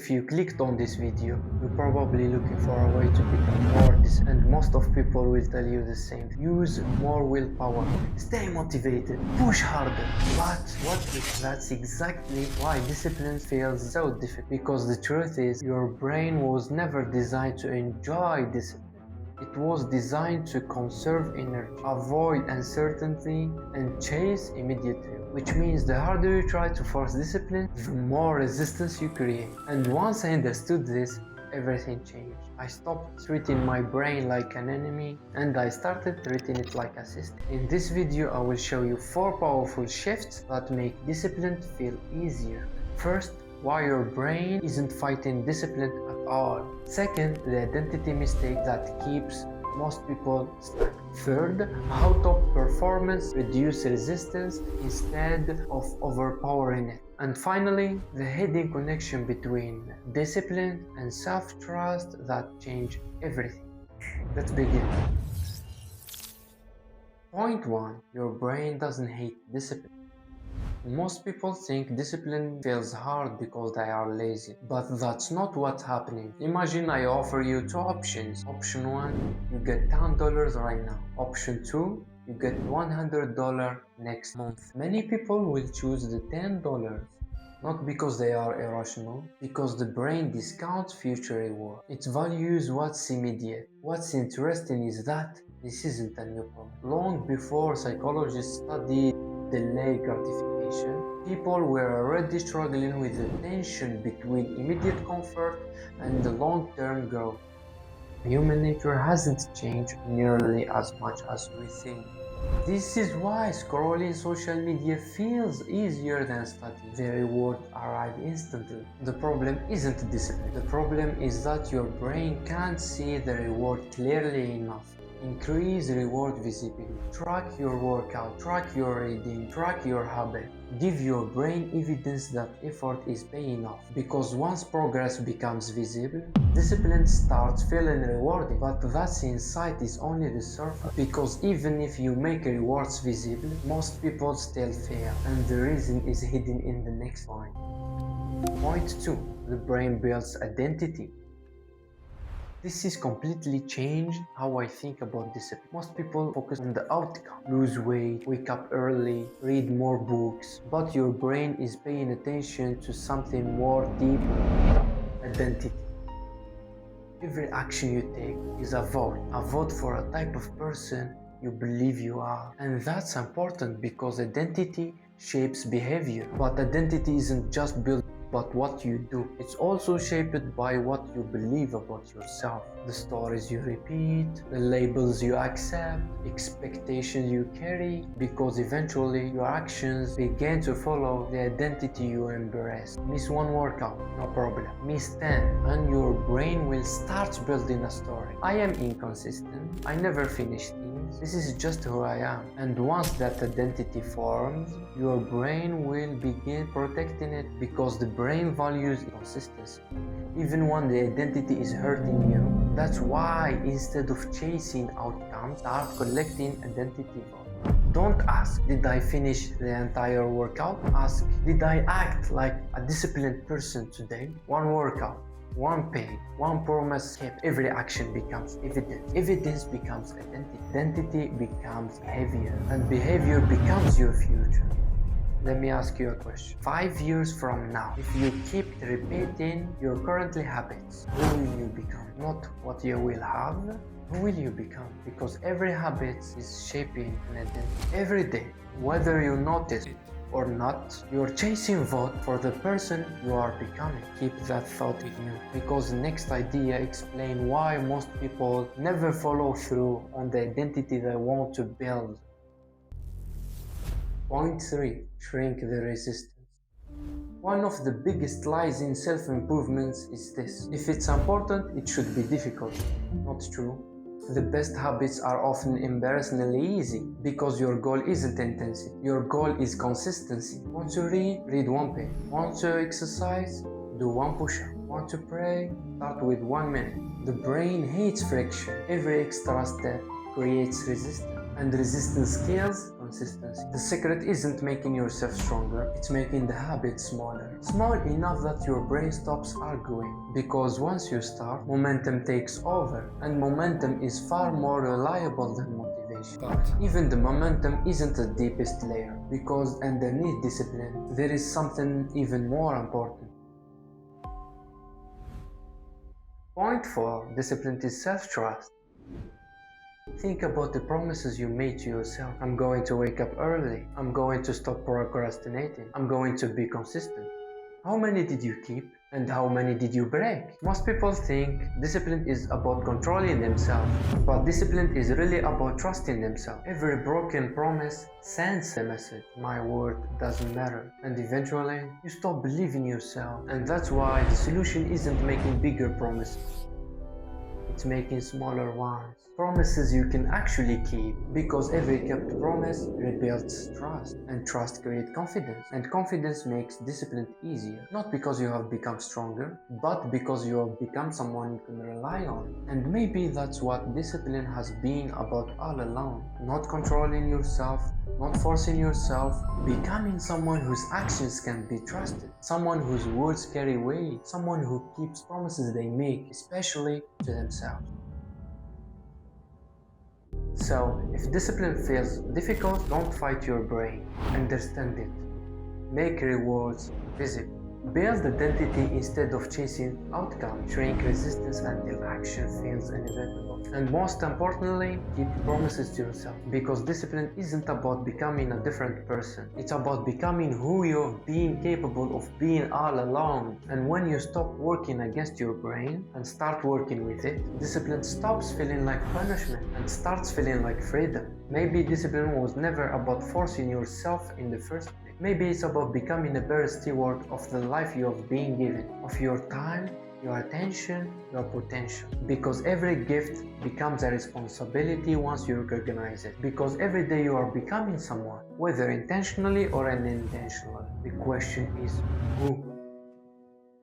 If you clicked on this video, you're probably looking for a way to become more disciplined, and most of people will tell you the same. Use more willpower, stay motivated, push harder. But what if that's exactly why discipline feels so difficult? Because the truth is, your brain was never designed to enjoy discipline. It was designed to conserve energy, avoid uncertainty, and chase immediately. Which means the harder you try to force discipline, the more resistance you create. And once I understood this, everything changed. I stopped treating my brain like an enemy and I started treating it like a system. In this video, I will show you 4 powerful shifts that make discipline feel easier. First, why your brain isn't fighting discipline at all. Second, the identity mistake that keeps most people stuck. Third, how top performance reduces resistance instead of overpowering it. And finally, the hidden connection between discipline and self-trust that change everything. Let's begin. Point 1. Your brain doesn't hate discipline. Most people think discipline feels hard because they are lazy, but that's not what's happening. Imagine I offer you 2 options. Option 1, you get $10 right now. Option 2, you get $100 next month. Many people will choose the $10. Not because they are irrational, because the brain discounts future reward. It values what's immediate. What's interesting is that this isn't a new problem. Long before psychologists studied delayed gratification, people were already struggling with the tension between immediate comfort and the long-term growth. Human nature hasn't changed nearly as much as we think. This is why scrolling social media feels easier than studying. The rewards arrive instantly. The problem isn't discipline. The problem is that your brain can't see the reward clearly enough. Increase reward visibility. Track your workout, track your reading, track your habit. Give your brain evidence that effort is paying off. Because once progress becomes visible, discipline starts feeling rewarding. But that insight is only the surface. Because even if you make rewards visible, most people still fail. And the reason is hidden in the next point. Point 2. The brain builds identity. This has completely changed how I think about discipline. Most people focus on the outcome. Lose weight, wake up early, read more books. But your brain is paying attention to something more deeper. Identity. Every action you take is a vote for a type of person you believe you are. And that's important because identity shapes behavior. But identity isn't just built but what you do. It's also shaped by what you believe about yourself. The stories you repeat, the labels you accept, expectations you carry, because eventually your actions begin to follow the identity you embrace. Miss one workout, no problem. Miss 10, and your brain will start building a story. I am inconsistent. I never finish things. This is just who I am. And once that identity forms, your brain will begin protecting it because the brain values consistency. Even when the identity is hurting you, that's why instead of chasing outcomes, start collecting identity value. Don't ask, did I finish the entire workout? Ask, did I act like a disciplined person today? One workout, one pain, one promise kept. Every action becomes evidence. Evidence becomes identity. Identity becomes behavior. And behavior becomes your future. Let me ask you a question. 5 years from now, if you keep repeating your currently habits, who will you become? Not what you will have, who will you become? Because every habit is shaping an identity. Every day, whether you notice it or not, you're chasing vote for the person you are becoming. Keep that thought with you, because the next idea explains why most people never follow through on the identity they want to build. Point 3. Shrink the resistance. One of the biggest lies in self-improvement is this: if it's important, it should be difficult. Not true. The best habits are often embarrassingly easy because your goal isn't intensity. Your goal is consistency. Want to read? Read 1 page. Want to exercise? Do 1 push-up. Want to pray? Start with 1 minute. The brain hates friction. Every extra step creates resistance. And resistance kills consistency. The secret isn't making yourself stronger, it's making the habit smaller. Small enough that your brain stops arguing. Because once you start, momentum takes over, and momentum is far more reliable than motivation. But even the momentum isn't the deepest layer, because underneath discipline, there is something even more important. Point 4. Discipline is self-trust. Think about the promises you made to yourself. I'm going to wake up early. I'm going to stop procrastinating. I'm going to be consistent. How many did you keep? And how many did you break? Most people think discipline is about controlling themselves, but discipline is really about trusting themselves. Every broken promise sends a message: my word doesn't matter. And eventually, you stop believing yourself. And that's why the solution isn't making bigger promises. It's making smaller ones. Promises you can actually keep, because every kept promise rebuilds trust, and trust creates confidence, and confidence makes discipline easier. Not because you have become stronger, but because you have become someone you can rely on. And maybe that's what discipline has been about all along. Not controlling yourself, not forcing yourself, becoming someone whose actions can be trusted, someone whose words carry weight, someone who keeps promises they make, especially to themselves. So, if discipline feels difficult, don't fight your brain. Understand it. Make rewards visible. Build identity instead of chasing outcome. Shrink resistance until action feels inevitable. And most importantly, keep promises to yourself. Because discipline isn't about becoming a different person. It's about becoming who you've been capable of being all along. And when you stop working against your brain and start working with it, discipline stops feeling like punishment and starts feeling like freedom. Maybe discipline was never about forcing yourself in the first place. Maybe it's about becoming a better steward of the life you have been given, of your time, your attention, your potential. Because every gift becomes a responsibility once you recognize it. Because every day you are becoming someone, whether intentionally or unintentionally. The question is, who?